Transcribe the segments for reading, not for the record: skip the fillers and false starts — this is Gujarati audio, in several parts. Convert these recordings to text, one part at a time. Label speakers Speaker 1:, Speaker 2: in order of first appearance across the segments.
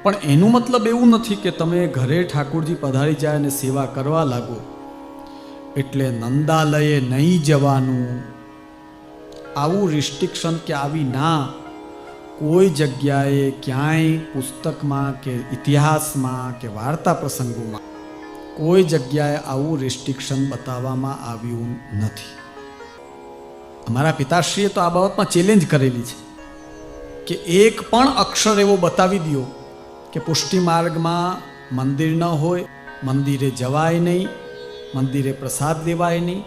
Speaker 1: પણ એનું મતલબ એવું નથી કે તમે ઘરે ઠાકોરજી પધારી જાય અને સેવા કરવા લાગો એટલે નંદાલયે નહીં જવાનું, આવું રિસ્ટ્રિક્શન કે આવી ના કોઈ જગ્યાએ ક્યાંય પુસ્તકમાં કે ઇતિહાસમાં કે વાર્તા પ્રસંગોમાં કોઈ જગ્યાએ આવું રિસ્ટ્રિક્શન બતાવવામાં આવ્યું નથી. અમારા પિતાશ્રીએ તો આ બાબતમાં ચેલેન્જ કરેલી છે કે એક પણ અક્ષર એવો બતાવી દો કે પુષ્ટિ માર્ગમાં મંદિર ન હોય, મંદિરે જવાય નહીં, મંદિરે પ્રસાદ લેવાય નહીં,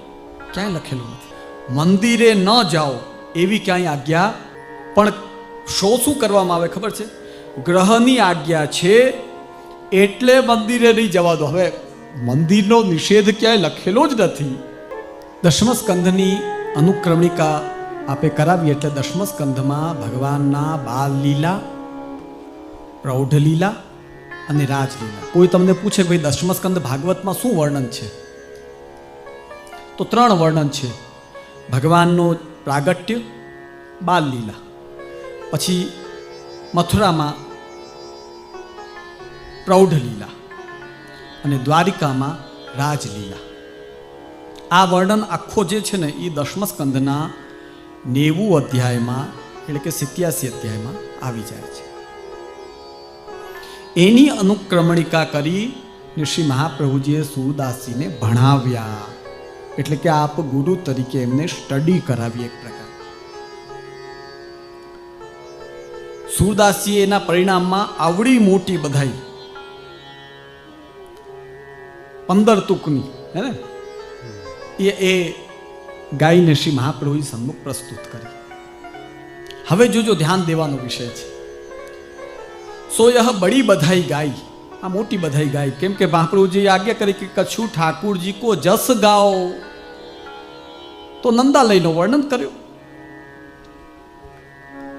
Speaker 1: ક્યાંય લખેલું નથી. મંદિરે ન જાઓ એવી ક્યાંય આજ્ઞા, પણ શું કરવામાં આવે ખબર છે? ગ્રહની આજ્ઞા છે એટલે મંદિરે નહીં જવા દો. હવે મંદિરનો નિષેધ ક્યાંય લખેલો જ નથી. દશમ સ્કંધની અનુક્રમણિકા આપે કરાવી એટલે દશમ સ્કંધમાં ભગવાનના બાલ લીલા, પ્રૌઢ લીલા અને રાજલીલા. કોઈ તમને પૂછે ભાઈ દશમ સ્કંધ ભાગવતમાં શું વર્ણન છે, તો 3 વર્ણન છે. ભગવાનનો પ્રાગટ્ય, બાલ લીલા, પછી મથુરામાં પ્રૌઢ લીલા અને દ્વારિકામાં રાજલીલા. આ વર્ણન આખો જે છે ને એ દશમ સ્કંધના 90 અધ્યાયમાં એટલે કે 87 અધ્યાયમાં આવી જાય છે. એની અનુક્રમણિકા કરી શ્રી મહાપ્રભુજીએ સૂરદાસજીને ભણાવ્યા, એટલે કે આપ ગુરુ તરીકે એમને સ્ટડી કરાવી. એક પ્રકાર સૂરદાસજીએ એના પરિણામમાં આવડી મોટી બધાઈ 15 તુકની હે ને એ ગાયને શ્રી મહાપ્રભુજી સન્મુખ પ્રસ્તુત કરી. હવે જોજો, ધ્યાન દેવાનો વિષય છે. સો યહ બડી બધાઈ ગાઈ, આ મોટી બધાઈ ગાઈ. કેમ કે મહાપ્રભુજીએ આજ્ઞા કરી કે કछु ઠાकुर કો જસ ગાઓ, તો નંદાલયનો વર્ણન કર્યો.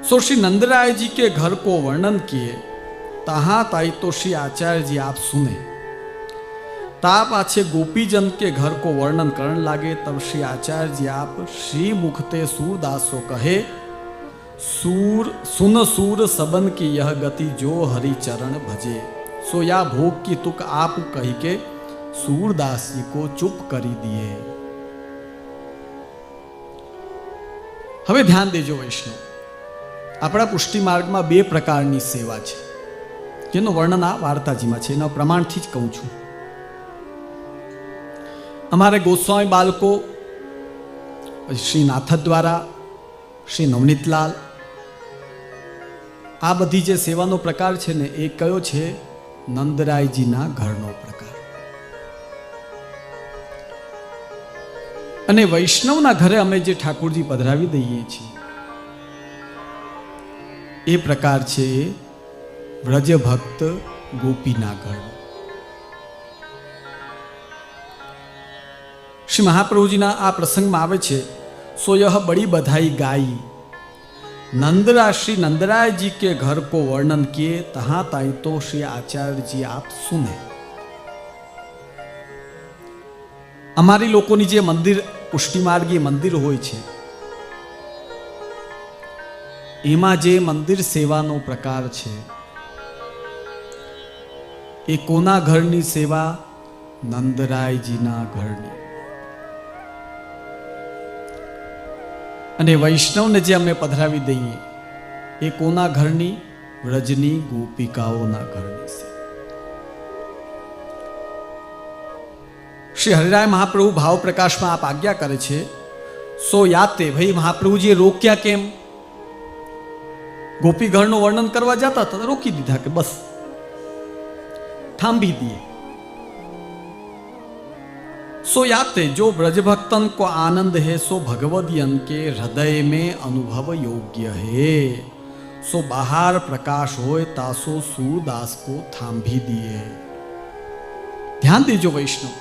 Speaker 1: सो श्री नंदराय जी के घर को वर्णन किए, तहाँ ताई तो श्री आचार्य जी आप सुने. ता पाछे गोपीजन के घर को वर्णन करने लागे, तब श्री आचार्य जी आप श्री मुखते सूरदासो कहे, सूर सुन सूर सबन की यह गति जो हरि चरण भजे. सो या भोग की तुक आप कही के सूरदास जी को चुप करी दिए. હવે ધ્યાન દેજો વૈષ્ણવ, આપણા પુષ્ટિ માર્ગમાં 2 પ્રકારની સેવા છે જેનું વર્ણન આ વાર્તાજીમાં છે. એના પ્રમાણથી જ કહું છું. અમારે ગોસ્વામી બાળકો શ્રી નાથ દ્વારા, શ્રી નવનીતલાલ, આ બધી જે સેવાનો પ્રકાર છે ને એ કયો છે? નંદરાયજીના ઘરનો પ્રકાર. અને વૈષ્ણવના ઘરે અમે જે ઠાકોરજી પધરાવી દઈએ છીએ એ પ્રકાર છે વ્રજ ભક્ત ગોપીના ઘર. શ્રી મહાપ્રભુજીના આ પ્રસંગમાં આવે છે, સો યહ બડી બધાઈ ગાઈ, नंदरा श्री नंदराय जी के घर को वर्णन किए, तहाँ ताई तो श्री आचार्य जी आप सुने. અમારી લોકોની જે મંદિર પુષ્ટિ માર્ગી મંદિર હોય છે એમાં જે મંદિર સેવાનો પ્રકાર છે એ કોના ઘરની સેવા? નંદરાયજીના ઘરની. અને વૈષ્ણવને જે અમે પધરાવી દઈએ એ કોના ઘરની? વ્રજની ગોપિકાઓના ઘરની છે. શ્રી હરિરાય મહાપ્રભુ ભાવ પ્રકાશમાં આપ આજ્ઞા કરે છે, સો યાતે. ભાઈ મહાપ્રભુજીએ રોક્યા કેમ? ગોપીગણનું વર્ણન કરવા જતા હતા, રોકી દીધા કે બસ થાંભી દિए. सो याते जो ब्रज भक्तन को आनंद है, सो भगवदियन के हृदय में अनुभव योग्य है. सो बाहर प्रकाश होए तासो सूरदास को थांभी दिए. ध्यान दीजो वैष्णव,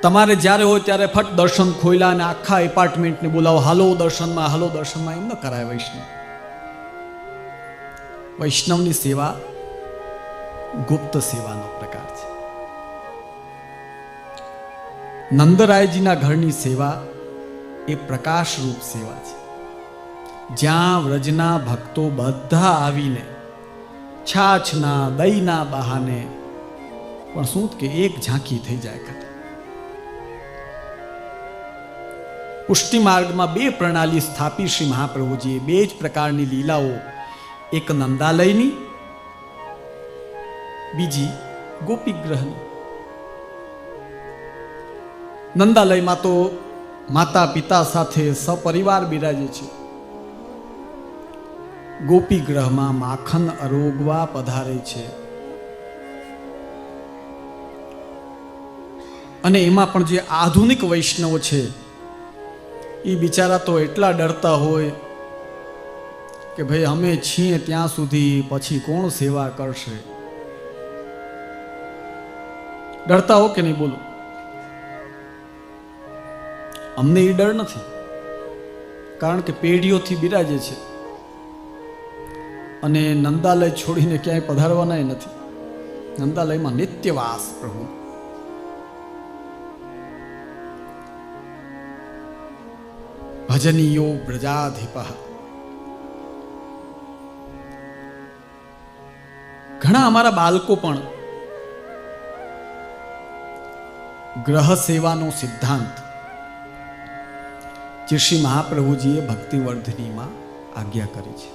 Speaker 1: તમારે જ્યારે હોય ત્યારે ફટ દર્શન ખોલ્યા અને આખા એપાર્ટમેન્ટને બોલાવો, હાલો દર્શનમાં, હાલો દર્શનમાં, એમ ન કરાય. વૈષ્ણવની સેવા ગુપ્ત સેવાનો પ્રકાર છે. નંદરાયજીના ઘરની સેવા એ પ્રકાશરૂપ સેવા છે, જ્યાં વ્રજના ભક્તો બધા આવીને છાછના દહીંના બહાને પણ શું કે એક ઝાંખી થઈ જાય ખાલી. પુષ્ટિ માર્ગમાં બે પ્રણાલી સ્થાપી શ્રી મહાપ્રભુજીએ. બે જ પ્રકારની લીલાઓ, એક નંદાલયની, બીજી ગોપીગ્રહની. નંદાલયમાં તો માતા પિતા સાથે સપરિવાર બિરાજે છે. ગોપીગ્રહમાં માખન અરોગવા પધારે છે. અને એમાં પણ જે આધુનિક વૈષ્ણવ છે એ બિચારા તો એટલા ડરતા હોય કે ભાઈ અમે છીએ ત્યાં સુધી પછી કોણ સેવા કરશે. ડરતા હો કે નહીં બોલો? અમને એ ડર નથી, કારણ કે પેઢીઓથી બિરાજે છે અને નંદાલય છોડીને ક્યાંય પધારવાના નથી. નંદાલયમાં નિત્યવાસ પ્રભુ. ભજનીયો બ્રજાધિપ. ઘણા અમારા બાળકો પણ ગ્રહ સેવાનો સિદ્ધાંત જે શ્રી મહાપ્રભુજીએ ભક્તિવર્ધિનીમાં આજ્ઞા કરી છે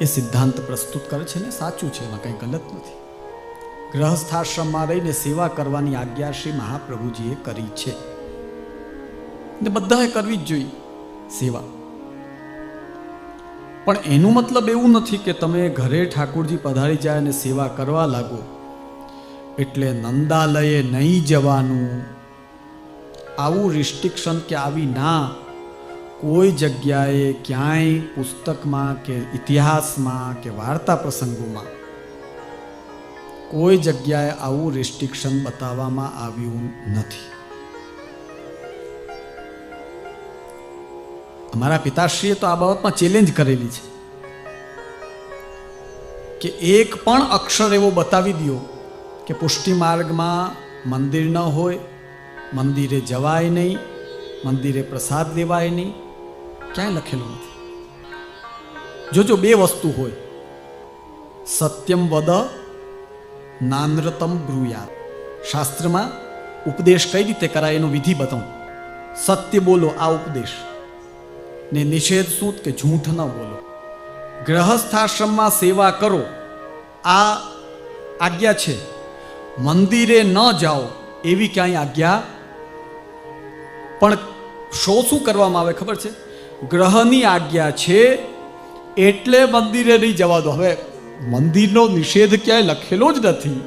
Speaker 1: એ સિદ્ધાંત પ્રસ્તુત કરે છે ને સાચું છે, એમાં કંઈ ગલત નથી. ગ્રહસ્થાશ્રમમાં રહીને સેવા કરવાની આજ્ઞા શ્રી મહાપ્રભુજીએ કરી છે ને બધાએ કરવી જ જોઈએ સેવા. પણ એનું મતલબ એવું નથી કે તમે ઘરે ઠાકોરજી પધારી જાય અને સેવા કરવા લાગો એટલે નંદાલયે નહીં જવાનું. આવું રિસ્ટ્રિક્શન કે આવી ના કોઈ જગ્યાએ ક્યાંય પુસ્તકમાં કે ઇતિહાસમાં કે વાર્તા પ્રસંગોમાં કોઈ જગ્યાએ આવું રિસ્ટ્રિક્શન બતાવવામાં આવ્યું નથી. અમારા પિતાશ્રીએ તો આ બાબતમાં ચેલેન્જ કરેલી છે કે એક પણ અક્ષર એવો બતાવી દો કે પુષ્ટિ માર્ગમાં મંદિર ન હોય, મંદિરે જવાય નહીં, મંદિરે પ્રસાદ લેવાય નહીં, ક્યાંય લખેલું નથી. જોજો બે વસ્તુ હોય, સત્યમ વદ નાનૃતમ બ્રુયાત. શાસ્ત્રમાં ઉપદેશ કઈ રીતે કરાય એનો વિધિ બતાવું. સત્ય બોલો, આ ઉપદેશ, ને નિષેધ શું કે ઝૂઠ ન બોલો. ગ્રહસ્થાશ્રમમાં સેવા કરો આ આજ્ઞા છે. મંદિરે ન જાઓ એવી ક્યાંય આજ્ઞા. પણ શું કરવામાં આવે ખબર છે? ગ્રહની આજ્ઞા છે એટલે મંદિરે નહીં જવા દો. હવે મંદિરનો નિષેધ ક્યાંય લખેલો જ નથી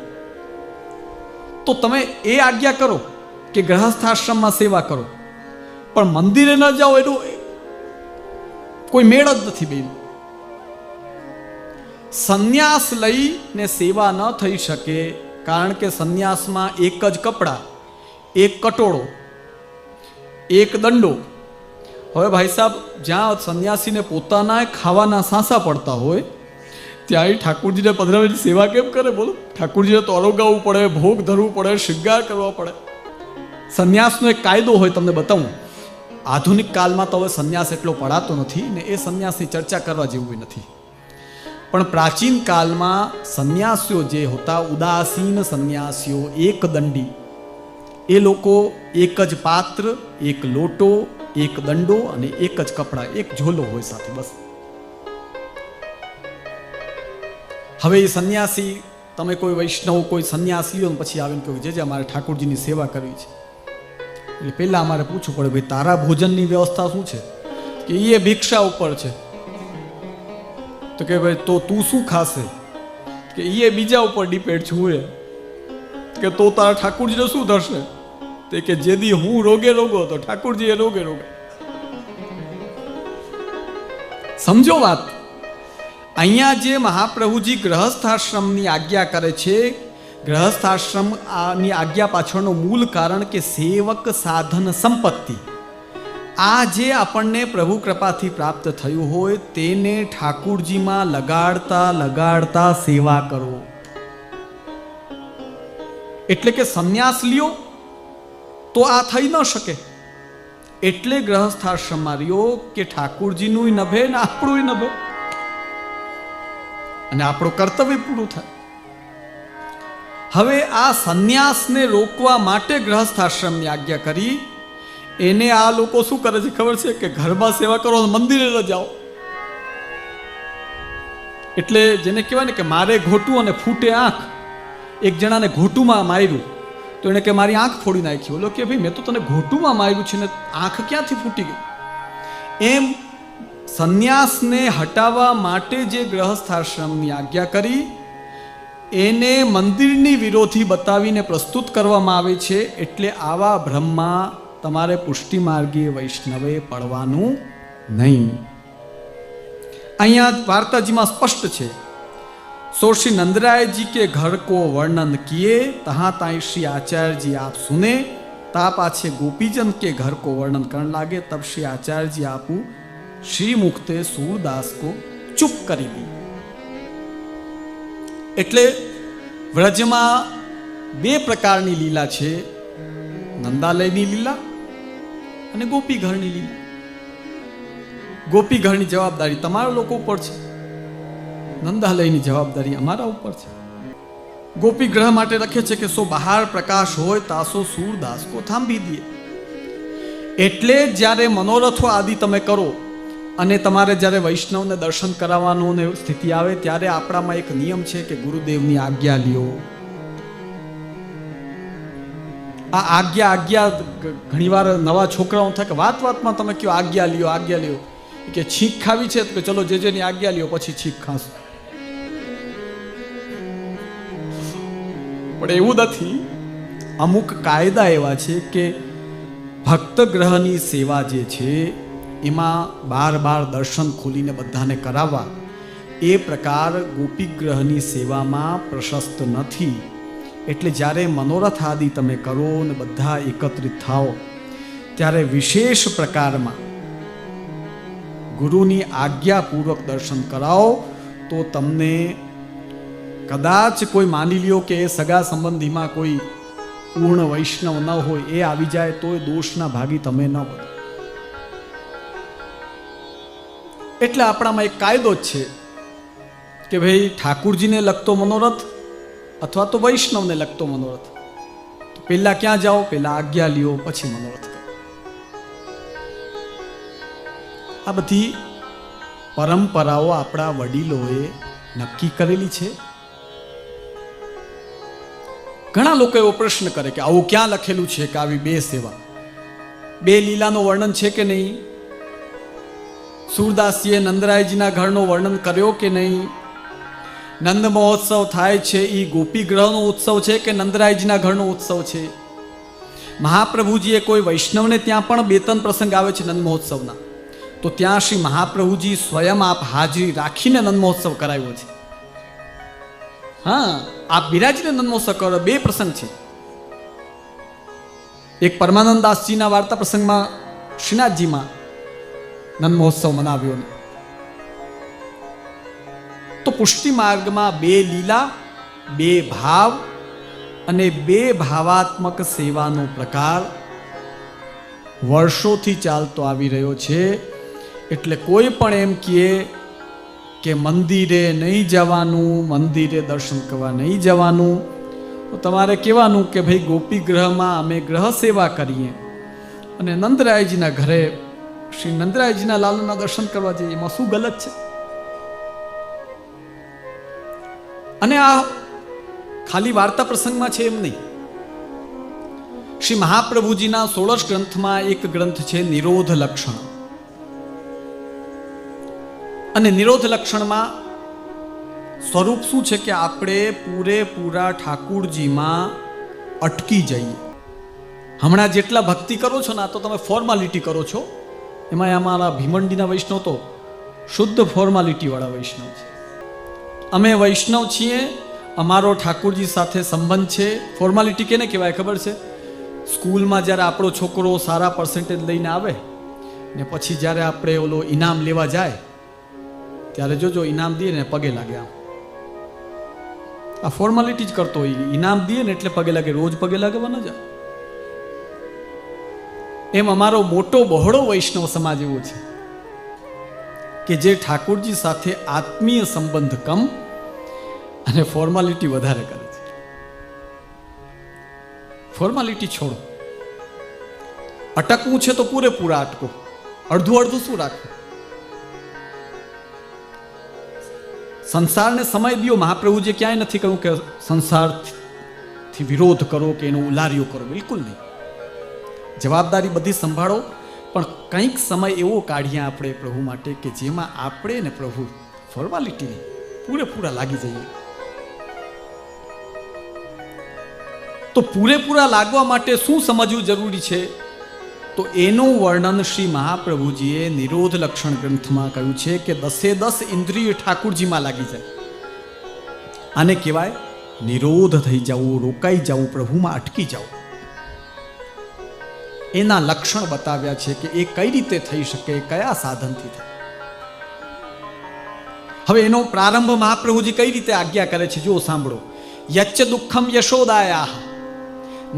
Speaker 1: તો તમે એ આજ્ઞા કરો કે ગ્રહસ્થાશ્રમમાં સેવા કરો, પણ મંદિરે ન જાઓ એનું કોઈ મેળ જ નથી બેન. સંન્યાસ લઈને સેવા ન થઈ શકે, કારણ કે સંન્યાસમાં એક જ કપડાં, એક કટોળો, એક દંડો. હવે ભાઈ સાહેબ, જ્યાં સંન્યાસીને પોતાના ખાવાના સાંસા પડતા હોય ત્યાં ઠાકોરજીને પધરાવીને સેવા કેમ કરે બોલો? ઠાકોરજીને તો અરોગાવવું પડે, ભોગ ધરવું પડે, શૃંગાર કરવા પડે. સંન્યાસનો એક કાયદો હોય, તમને બતાવું. આધુનિક કાળમાં તો હવે સંન્યાસ એટલો પડાતો નથી ને એ સંન્યાસની ચર્ચા કરવા જેવું નથી. પણ પ્રાચીન કાળમાં સંન્યાસીઓ જે હતા, ઉદાસીન સંન્યાસીઓ, એક દંડી, એ લોકો એક જ પાત્ર, એક લોટો, એક દંડો અને એક જ કપડાં, એક ઝોલો હોય સાથે, બસ. હવે એ સંન્યાસી, તમે કોઈ વૈષ્ણવ કોઈ સંન્યાસીઓ પછી આવીને કહ્યું જે અમારે ઠાકોરજીની સેવા કરવી છે, એટલે પહેલાં અમારે પૂછવું પડે ભાઈ તારા ભોજનની વ્યવસ્થા શું છે? કે એ ભિક્ષા ઉપર છે. તો કે ભાઈ તો તું શું ખાશે? કે એ બીજા ઉપર ડિપેન્ડ છું. કે તો તારા ઠાકોરજીને શું થશે? તે કે જેદી હું રોગે રોગો તો ઠાકોરજી એ રોગે રોગે. સમજો વાત. અહીંયા જે મહાપ્રભુજી ગ્રહસ્થાશ્રમની આજ્ઞા કરે છે, ગ્રહસ્થાશ્રમની આજ્ઞા પાછળનું મૂળ કારણ કે સેવક સાધન સંપત્તિ, આ જે આપણને પ્રભુ કૃપાથી પ્રાપ્ત થયું હોય તેને ઠાકોરજીમાં લગાડતા લગાડતા સેવા કરો. એટલે કે સંન્યાસ લ્યો તો આ થઈ ન શકે. એટલે ગ્રહસ્થાશ્રમમાં રહ્યો કે ઠાકુરજીનું નભે ને આપણું નભે અને આપણું કર્તવ્ય પૂરું થાય. હવે આ સંન્યાસને રોકવા માટે ગ્રહસ્થાશ્રમની આજ્ઞા કરી. એને આ લોકો શું કરે છે ખબર છે? કે ઘરમાં સેવા કરો, મંદિરે ન જાઓ. એટલે જેને કહેવાય ને કે મારે ઘોટું અને ફૂટે આંખ. એક જણાને ઘોટુમાં માર્યું તો એને કે મારી આંખ ફોડી નાખી. બોલો કે ભાઈ મેં તો તને ઘોટુમાં માર્યું છે ને આંખ ક્યાંથી ફૂટી ગઈ? એમ સંન્યાસને હટાવવા માટે જે ગ્રહસ્થાશ્રમની આજ્ઞા કરી એને મંદિરની વિરોધી બતાવીને પ્રસ્તુત કરવામાં આવે છે. એટલે આવા ભ્રમમાં તમારે પુષ્ટિ માર્ગીય વૈષ્ણવે પડવાનું નહીં. અહીંયા વાર્તાજીમાં સ્પષ્ટ છે. सो श्री नंदराय जी के घर को वर्णन किए, तहाँ ताई श्री आचार्य जी आप सुने. ता पाछे गोपीजन के घर को वर्णन करने लागे. तब श्री आचार्य जी आपू श्री मुक्ते सूरदास को चुप करी दी. એટલે વ્રજમાં બે પ્રકારની લીલા છે, નંદાલયની લીલા અને ગોપીઘરની લીલા. ગોપીઘરની જવાબદારી તમારા લોકો ઉપર છે, નંદાલયની જવાબદારી અમારા ઉપર છે. ગોપી ગ્રહ માટે લખે છે કે સો બહાર પ્રકાશ હોય તાસો સૂરદાસ કો થાંભી દે. એટલે જ્યારે મનોરથો આદિ તમે કરો અને તમારે જ્યારે વૈષ્ણવને દર્શન કરાવવાનું સ્થિતિ આવે ત્યારે આપણામાં એક નિયમ છે કે ગુરુદેવની આજ્ઞા લ્યો. આ આજ્ઞા ઘણીવાર નવા છોકરાઓ થાય કે વાતમાં તમે કયો આજ્ઞા લ્યો કે છીંક ખાવી છે તો ચલો જેની આજ્ઞા લ્યો પછી છીંક ખાશું. પણ એવું નથી. અમુક કાયદા એવા છે કે ભક્ત ગ્રહની સેવા જે છે એમાં બાર દર્શન ખોલીને બધાને કરાવવા એ પ્રકાર ગોપી ગ્રહની સેવામાં પ્રશસ્ત નથી. એટલે જ્યારે મનોરથ આદિ તમે કરો ને બધા એકત્રિત થાઓ ત્યારે વિશેષ પ્રકારમાં ગુરુની આજ્ઞાપૂર્વક દર્શન કરાવો તો તમને કદાચ કોઈ માની લ્યો કે એ સગા સંબંધીમાં કોઈ પૂર્ણ વૈષ્ણવ ન હોય એ આવી જાય તો દોષના ભાગી તમે ન બનો. એટલે આપણામાં એક કાયદો જ છે કે ભાઈ ઠાકુરજીને લગતો મનોરથ અથવા તો વૈષ્ણવને લગતો મનોરથ પહેલા ક્યાં જાઓ? પહેલા આજ્ઞા લ્યો, પછી મનોરથ કરો. આ બધી પરંપરાઓ આપણા વડીલોએ નક્કી કરેલી છે. ઘણા લોકો એવો પ્રશ્ન કરે કે આવું ક્યાં લખેલું છે કે આવી બે સેવા, બે લીલાનું વર્ણન છે કે નહીં? સૂરદાસજીએ નંદરાયજીના ઘરનો વર્ણન કર્યો કે નહીં? નંદ મહોત્સવ થાય છે એ ગોપી ગ્રહનો ઉત્સવ છે કે નંદરાયજીના ઘરનો ઉત્સવ છે? મહાપ્રભુજીએ કોઈ વૈષ્ણવને ત્યાં પણ 2-3 પ્રસંગ આવે છે નંદ મહોત્સવના, તો ત્યાં શ્રી મહાપ્રભુજી સ્વયં આપ હાજરી રાખીને નંદ મહોત્સવ કરાવ્યો છે. હા, આપ બિરાજીને નંદ મહોત્સવ કરો. 2 પ્રસંગ છે. એક પરમાનંદ દાસજીના વાર્તા પ્રસંગમાં શ્રીનાથજીમાં નંદ મહોત્સવ મનાવ્યો. તો પુષ્ટિ માર્ગમાં 2 લીલા, 2 ભાવ અને 2 ભાવાત્મક સેવાનો પ્રકાર વર્ષોથી ચાલતો આવી રહ્યો છે. એટલે કોઈ પણ એમ કહે કે મંદિરે નહીં જવાનું, મંદિરે દર્શન કરવા નહીં જવાનું, તો તમારે કહેવાનું કે ભાઈ ગોપી ગ્રહમાં અમે ગ્રહ સેવા કરીએ અને નંદરાયજીના ઘરે શ્રી નંદરાયજીના લાલના દર્શન કરવા જઈએ. એમાં શું ગલત છે? અને આ ખાલી વાર્તા પ્રસંગમાં છે એમ નહીં. શ્રી મહાપ્રભુજીના 16 ગ્રંથમાં એક ગ્રંથ છે નિરોધ લક્ષણ. અને નિરોધ લક્ષણમાં સ્વરૂપ શું છે કે આપણે પૂરેપૂરા ઠાકુરજીમાં અટકી જઈએ. હમણાં જેટલા ભક્તિ કરો છો ને આ તો તમે ફોર્માલિટી કરો છો. એમાં અમારા ભીમંડીના વૈષ્ણવ તો શુદ્ધ ફોર્માલિટી વાળા વૈષ્ણવ છે. અમે વૈષ્ણવ છીએ, અમારો ઠાકુરજી સાથે સંબંધ છે. ફોર્માલિટી કેને કહેવાય ખબર છે? સ્કૂલમાં જ્યારે આપણો છોકરો સારા પર્સન્ટેજ લઈને આવે ને પછી જ્યારે આપણે ઓલો ઇનામ લેવા જાય ત્યારે જોજો ઇનામ દઈએ ને પગે લાગે. આ ફોર્માલિટી જ કરતો હોય. ઇનામ દઈએ ને એટલે પગે લાગે, રોજ પગે લાગવા ન જાય. એમ અમારો મોટો બહોળો વૈષ્ણવ સમાજ એવો છે કે જે ઠાકોરજી સાથે આત્મીય સંબંધ કમ અને ફોર્માલિટી વધારે કરે છે. ફોર્માલિટી છોડો, અટકવું છે તો પૂરેપૂરા અટકો, અડધું અડધું શું રાખવું. સંસારને સમય દો. મહાપ્રભુજી ક્યાંય નથી કહ્યું કે સંસારથી વિરોધ કરો કે એનો ઉલાર્યો કરો, બિલકુલ નહીં. જવાબદારી બધી સંભાળો, પણ કંઈક સમય એવો કાઢીએ આપણે પ્રભુ માટે કે જેમાં આપણે ને પ્રભુ ફોર્માલિટી નહીં, પૂરેપૂરા લાગી જઈએ. તો પૂરેપૂરા લાગવા માટે શું સમજવું જરૂરી છે? તો એનું વર્ણન શ્રી મહાપ્રભુજીએ નિરોધ લક્ષણ ગ્રંથમાં કહ્યું છે કે 10 ઇન્દ્રિય ઠાકુરજીમાં લાગી જાય. આને કહેવાય નિરોધ થઈ જવું, રોકાઈ જવું, પ્રભુમાં અટકી જવું. એના લક્ષણ બતાવ્યા છે કે એ કઈ રીતે થઈ શકે, કયા સાધનથી થાય. હવે એનો પ્રારંભ મહાપ્રભુજી કઈ રીતે આજ્ઞા કરે છે, જો સાંભળો. યચ્ચ દુઃખમ યશોદાયા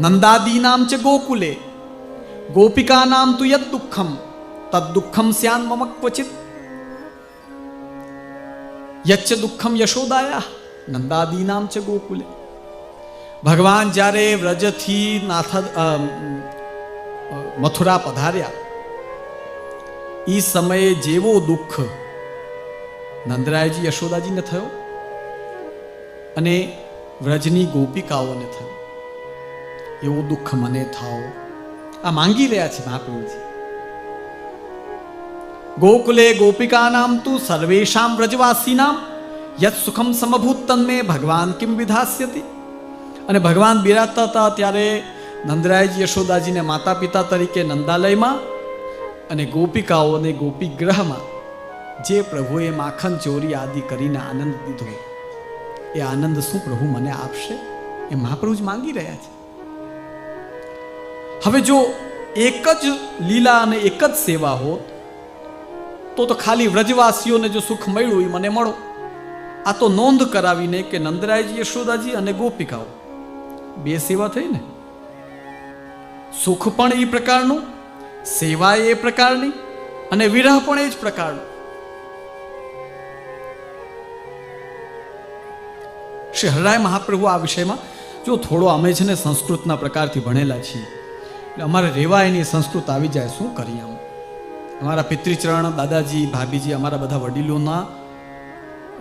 Speaker 1: નંદાદીનામ ચ ગોકુલે ગોપિકાનામ તુ યદ દુઃખમ તદ દુઃખમ સ્યાન મમ ક્વચિત. યચ્ચ દુઃખમ યશોદાયા નંદાદીનામ ચ ગોકુલે. ભગવાન જ્યારે વ્રજથી મથુરા પધાર્યા, એ સમયે જેવો દુઃખ નંદરાયજી યશોદાજીને થયો અને વ્રજની ગોપિકાઓને થયો, એવું દુઃખ મને થાઓ. આ માંગી રહ્યા છે મહાપ્રભુજી. ગોકુલે ગોપિકાનામ તુ સર્વેષામ વ્રજવાસીનામ યત સુખમ સમભૂત તન્મે ભગવાન કિમ વિધાસ્યતિ. અને ભગવાન બિરાજતા હતા ત્યારે નંદરાયજી યશોદાજીને માતા પિતા તરીકે નંદાલયમાં અને ગોપિકાઓને ગોપીગ્રહમાં જે પ્રભુએ માખન ચોરી આદિ કરીને આનંદ દીધો, એ આનંદ શું પ્રભુ મને આપશે? એ મહાપ્રભુ જ માંગી રહ્યા છે. હવે જો એક જ લીલા અને એક જ સેવા હોત તો ખાલી વ્રજવાસીઓને જો સુખ મળ્યું એ મને મળો. આ તો નોંધ કરાવીને કે નંદરાયજી યશોદાજી અને ગોપિકાઓ બે સેવા થઈ ને. સુખ પણ એ પ્રકારનું, સેવા એ પ્રકારની, અને વિરહ પણ એ જ પ્રકારનું. શ્રી હરિરાય મહાપ્રભુ આ વિષયમાં, જો થોડો અમે છે ને સંસ્કૃતના પ્રકારથી ભણેલા છીએ, અમારે રેવા એની સંસ્કૃત આવી જાય, શું કરીએ? અમારા પિતૃચરણ, દાદાજી, ભાભીજી, અમારા બધા વડીલોના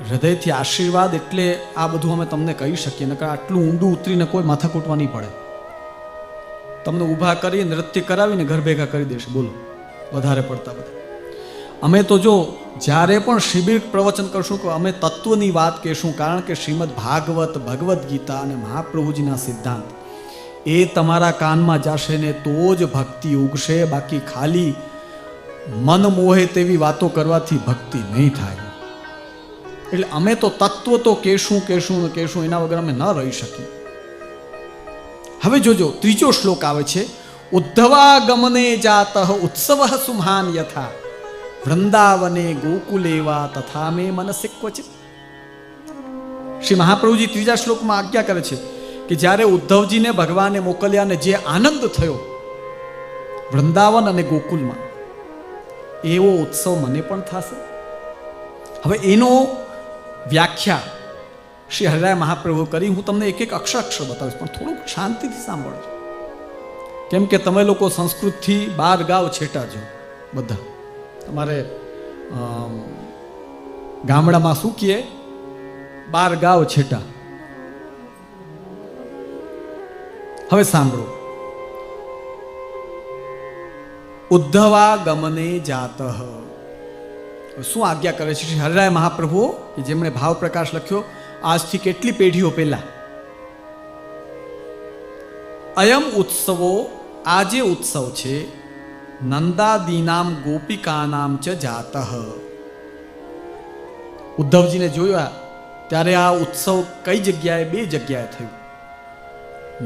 Speaker 1: હૃદયથી આશીર્વાદ, એટલે આ બધું અમે તમને કહી શકીએ. નકર આટલું ઊંડું ઉતરીને કોઈ માથા કૂટવા નહીં પડે. તમને ઊભા કરી નૃત્ય કરાવીને ઘર ભેગા કરી દેશે. બોલો, વધારે પડતા બધા. અમે તો જો જ્યારે પણ શિબિર પ્રવચન કરશું કે અમે તત્વની વાત કહેશું, કારણ કે શ્રીમદ ભાગવત, ભગવદ્ ગીતા અને મહાપ્રભુજીના સિદ્ધાંત એ તમારા કાનમાં જશે ને તો જ ભક્તિ ઉગશે. બાકી ખાલી મન મોહે તેવી વાતો કરવાથી ભક્તિ નહીં થાય. એટલે અમે તો તત્વ તો કહેશું ને કહેશું, એના વગર અમે ન રહી શકીએ. હવે જોજો, ત્રીજો શ્લોક આવે છે. ઉદ્ધવાગમને જાતઃ ઉત્સવ સુમહાન યથા વૃંદાવને ગોકુલેવા તથા મે મનસે ક્વચિત. શ્રી મહાપ્રભુજી ત્રીજા શ્લોકમાં આજ્ઞા કરે છે કે જ્યારે ઉદ્ધવજીને ભગવાને મોકલ્યા અને જે આનંદ થયો વૃંદાવન અને ગોકુલમાં, એવો ઉત્સવ મને પણ થશે. હવે એનો વ્યાખ્યા શ્રી હરિરાય મહાપ્રભુ કરી. હું તમને એક એક અક્ષર બતાવીશ, પણ થોડુંક શાંતિથી સાંભળજો, કેમ કે તમે લોકો સંસ્કૃતથી 12 ગાવ છેટા છો બધા. તમારે ગામડામાં શું કહે? 12 ગાવ છેટા. હવે સાંભળો. ઉદ્ધવા ગમને જાતઃ. શું આજ્ઞા કરે છે શ્રી હરિરાય મહાપ્રભુ, કે જેમણે ભાવ પ્રકાશ લખ્યો આજથી કેટલી પેઢીઓ પહેલા? અયમ ઉત્સવો, આ જે ઉત્સવ છે, નંદાદીનામ ગોપિકાનામ ચ જાતઃ. ઉદ્ધવજીને જોયા ત્યારે આ ઉત્સવ કઈ જગ્યાએ? 2 જગ્યાએ થયું.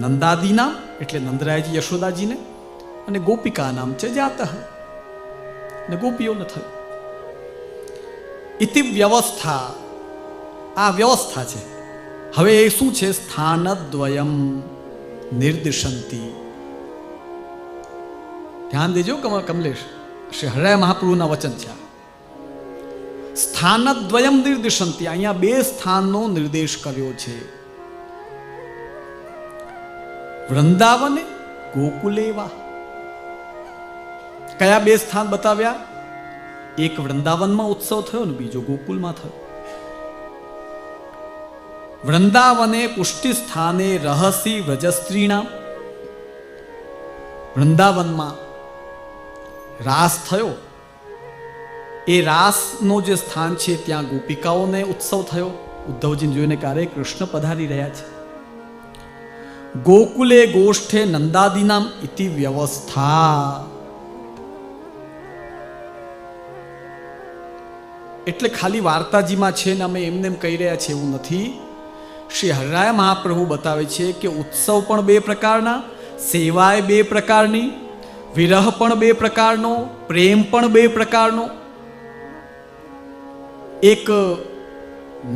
Speaker 1: નંદાદીનામ એટલે નંદરાયજી યશોદાજીને, અને ગોપિકાનામ ચ જાતઃ, અને ગોપીઓને થયું. ઇતિ વ્યવસ્થા, આ વ્યવસ્થા છે. હવે એ શું છે? સ્થાનદ્વયમ નિર્દિશંતિ. ધ્યાન દેજો કમલેશ, શ્રી હરિરાય મહાપ્રભુના વચન છે. સ્થાનદ્વયમ નિર્દિશંતિ, અહીંયા બે સ્થાનનો નિર્દેશ કર્યો છે. વૃંદાવને ગોકુલેવા. કયા બે સ્થાન બતાવ્યા? એક વૃંદાવનમાં ઉત્સવ થયો ને બીજો ગોકુલમાં થયો. વૃંદાવને પુષ્ટિ સ્થાને રહસી વ્રજસ્ત્રીણા. વૃંદાવનમાં રાસ થયો, એ રાસનો જે સ્થાન છે ત્યાં ગોપિકાઓને ઉત્સવ થયો. ઉદ્ધવજીને જોઈને ક્યારે કૃષ્ણ પધારી રહ્યા છે. ગોકુલે ગોષ્ઠે નંદાદીનામ ઇતિ વ્યવસ્થા. એટલે ખાલી વાર્તાજીમાં છે ને અમે એમને એમ કહી રહ્યા છીએ એવું નથી. શ્રી હરિરાય મહાપ્રભુ બતાવે છે કે ઉત્સવ પણ બે પ્રકારના, સેવાય બે પ્રકારની, વિરહ પણ બે પ્રકારનો, પ્રેમ પણ બે પ્રકારનો. એક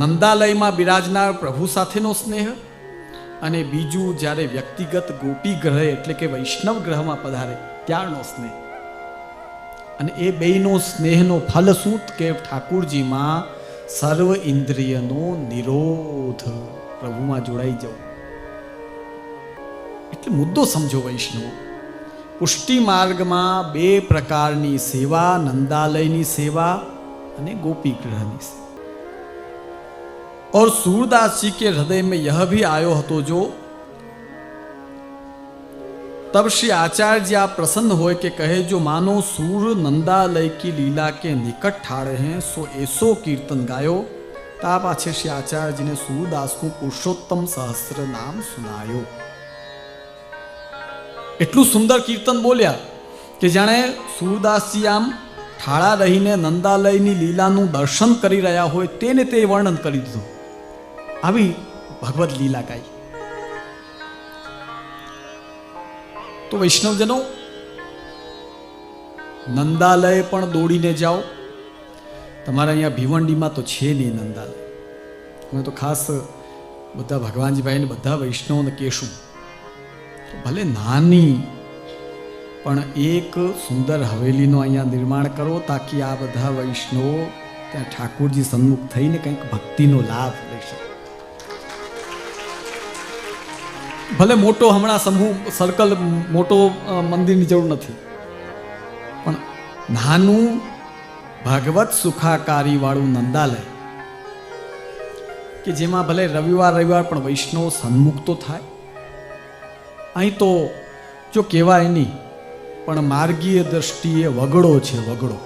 Speaker 1: નંદાલયમાં બિરાજનાર પ્રભુ સાથેનો સ્નેહ, અને બીજું જ્યારે વ્યક્તિગત ગોપી ગ્રહ એટલે કે વૈષ્ણવ ગ્રહમાં પધારે ત્યારનો સ્નેહ. અને એ બેયનો સ્નેહનો ફલ શું? કે ઠાકુરજીમાં સર્વ ઇન્દ્રિયનો નિરોધ, પ્રભુમાં જોડાઈ જવું. એટલે મુદ્દો સમજો વૈષ્ણવ. પુષ્ટિ માર્ગમાં બે પ્રકારની સેવા, નંદાલયની સેવા અને ગોપી ગ્રહની સેવા. और सूरदास जी के हृदय में यह भी आयो हतो जो तब श्री आचार्य जी आप प्रसन्न होए के कहे जो मानो सूर नंदालय की लीला के निकट ठाड़े हैं सो ऐसो कीर्तन गायो. ता पाछे श्री आचार्य जी ने सूरदास को पुरुषोत्तम सहस्र नाम सुनायो. એટલું સુંદર કીર્તન બોલ્યા કે જાણે सूरदासजी આમ ઠાળા રહીને નંદાલયની લીલાનું દર્શન કરી રહ્યા હોય તેને તે વર્ણન કરી દીધું. આવી ભગવદ લીલા ગાઈ. તો વૈષ્ણવજનો, નંદાલય પણ દોડીને જાઓ. તમારા અહીંયા ભીવંડીમાં તો છે નહીં નંદાલય. અમે તો ખાસ બધા ભગવાનજીભાઈને બધા વૈષ્ણવને કહેશું, ભલે નાની પણ એક સુંદર હવેલીનો અહીંયા નિર્માણ કરો, તાકી આ બધા વૈષ્ણવો ત્યાં ઠાકોરજી સન્મુખ થઈને કંઈક ભક્તિનો લાભ લઈ શકે. ભલે મોટો હમણાં સમૂહ સર્કલ, મોટો મંદિરની જરૂર નથી, પણ નાનું ભાગવત સુખાકારી વાળું નંદાલય કે જેમાં ભલે રવિવાર પણ વૈષ્ણવ સન્મુખ તો થાય. અહીં તો જો કહેવાય નહીં પણ માર્ગીય દ્રષ્ટિએ વગડો છે, વગડો.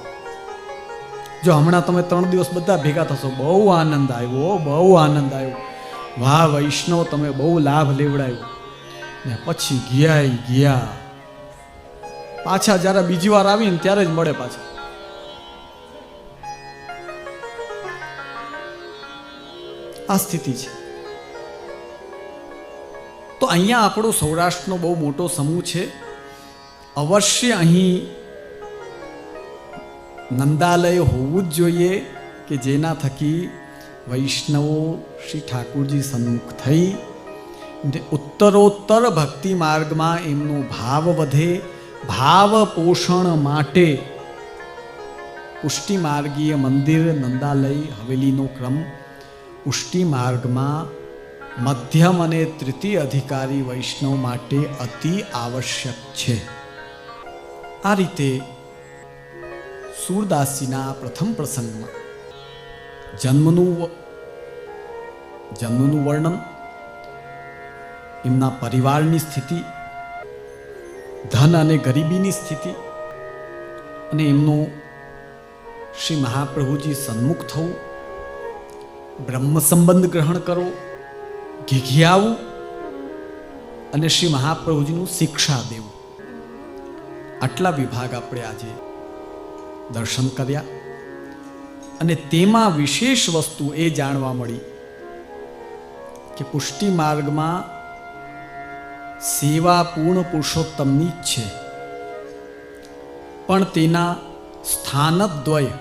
Speaker 1: જો હમણાં તમે 3 દિવસ બધા ભેગા થશો, બહુ આનંદ આવ્યો, બહુ આનંદ આવ્યો, વાહ વૈષ્ણવ તમે બહુ લાભ લેવડાયો, ને પછી ગયા પાછા જ્યારે બીજી વાર આવીને ત્યારે જ મળે પાછા. આ સ્થિતિ છે. તો અહીંયા આપણો સૌરાષ્ટ્રનો બહુ મોટો સમૂહ છે. અવશ્ય અહીં નંદાલય હોવું જ જોઈએ કે જેના થકી વૈષ્ણવો શ્રી ઠાકુરજી સન્મુખ થઈ ઉત્તરોત્તર ભક્તિ માર્ગમાં એમનો ભાવ વધે. ભાવ પોષણ માટે પુષ્ટિ માર્ગીય મંદિર, નંદાલય, હવેલીનો ક્રમ પુષ્ટિ માર્ગમાં મધ્યમ અને તૃતીય અધિકારી વૈષ્ણવ માટે અતિ આવશ્યક છે. આ રીતે સૂરદાસજીના પ્રથમ પ્રસંગમાં જન્મનું વર્ણન, એમના પરિવારની સ્થિતિ, ધન અને ગરીબીની સ્થિતિ, અને એમનું શ્રી મહાપ્રભુજી સન્મુખ થવું, બ્રહ્મ સંબંધ ગ્રહણ કરવો, ઘીઘિયાવું અને શ્રી મહાપ્રભુજીનું શિક્ષા દેવું, આટલા વિભાગ આપણે આજે દર્શન કર્યા. અને તેમાં વિશેષ વસ્તુ એ જાણવા મળી કે પુષ્ટિ માર્ગમાં સેવા પૂર્ણ પુરુષોત્તમની જ છે, પણ તેના સ્થાનદ્વય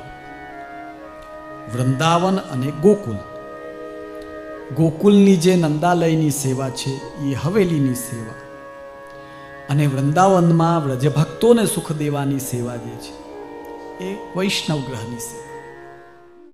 Speaker 1: વૃંદાવન અને ગોકુલ. ગોકુલની જે નંદાલયની સેવા છે એ હવેલીની સેવા, અને વૃંદાવનમાં વ્રજભક્તોને સુખ દેવાની સેવા જે છે એ વૈષ્ણવ ગ્રહની સેવા.